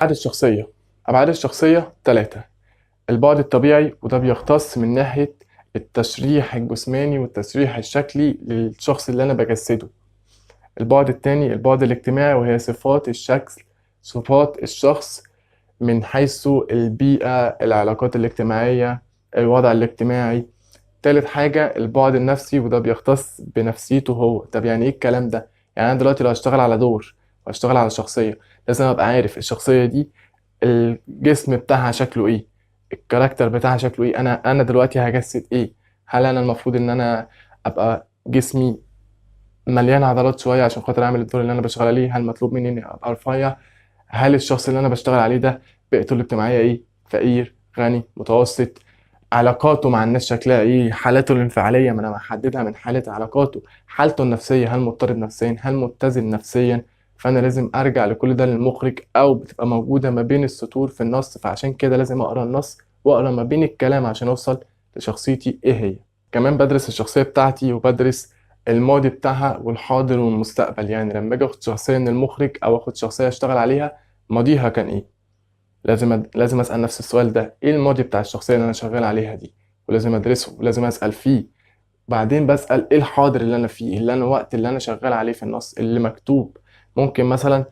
أبعاد الشخصية. أبعاد الشخصية 3. البعد الطبيعي، وده بيختص من ناحية التشريح الجسماني والتشريح الشكلي للشخص اللي أنا بجسده. البعد التاني البعد الاجتماعي، وهي صفات الشكل، صفات الشخص من حيث البيئة، العلاقات الاجتماعية، الوضع الاجتماعي. تالت حاجة البعد النفسي، وده بيختص بنفسيته هو. طب يعني ايه الكلام ده؟ يعني انا دلوقتي لو هشتغل على دور وهشتغل على شخصية، لازم ابقى عارف الشخصية دي الجسم بتاعها شكله ايه، الكاركتر بتاعها شكله ايه، انا دلوقتي هجسد ايه. هل انا المفروض ان انا ابقى جسمي مليان عضلات شوية عشان خاطر اعمل الدور اللي انا بشتغل عليه؟ هل مطلوب مني اني ابقى رفيع؟ هل الشخص اللي انا بشتغل عليه ده بيئته الاجتماعية ايه، فقير، غني، متوسط؟ علاقاته مع الناس شكلها ايه؟ حالته الانفعالية، ما انا محددها من حالة علاقاته. حالته النفسية، هل مضطرب نفسيا، هل متزن نفسيا؟ فانا لازم ارجع لكل ده للمخرج، او بتبقى موجودة ما بين السطور في النص. فعشان كده لازم اقرا النص واقرا ما بين الكلام عشان اوصل لشخصيتي ايه هي. كمان بدرس الشخصية بتاعتي، وبدرس الماضي بتاعها والحاضر والمستقبل. يعني لما اجي اخد شخصية من المخرج او اخد شخصية اشتغل عليها، ماضيها كان ايه؟ لازم اسال نفس السؤال ده، ايه الماضي بتاع الشخصيه اللي انا شغال عليها دي؟ ولازم ادرسه ولازم اسال فيه. بعدين بسال ايه الحاضر اللي انا فيه، اللي انا وقت اللي انا شغال عليه في النص اللي مكتوب. ممكن مثلا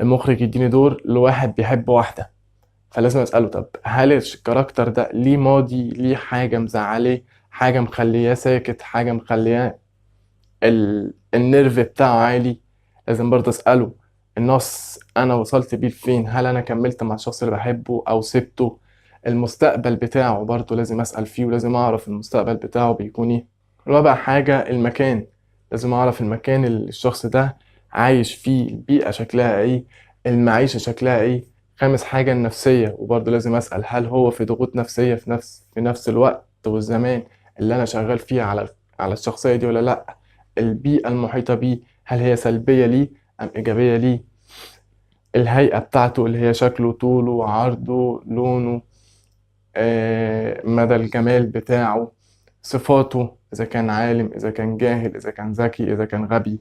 المخرج يديني دور لواحد بيحب واحده، فلازم اساله طب هل الكاركتر ده ليه ماضي، ليه حاجه مزعلاه، حاجه مخلياه ساكت، حاجه مخلياه النيرف بتاعه عالي؟ لازم برضه اساله النص انا وصلت بيه لفين، هل انا كملت مع الشخص اللي بحبه او سبته؟ المستقبل بتاعه برضه لازم اسال فيه، ولازم اعرف المستقبل بتاعه بيكون ايه. رابع حاجة المكان، لازم اعرف المكان اللي الشخص ده عايش فيه، البيئة شكلها ايه، المعيشة شكلها ايه. خامس حاجة النفسية، وبرضه لازم اسال هل هو في ضغوط نفسية في نفس الوقت والزمان اللي انا شغال فيه على الشخصية دي ولا لا. البيئة المحيطة بيه، هل هي سلبية ليه أم إيجابية ليه؟ الهيئة بتاعته اللي هي شكله، طوله، عرضه، لونه، مدى الجمال بتاعه، صفاته، إذا كان عالم، إذا كان جاهل، إذا كان ذكي، إذا كان غبي.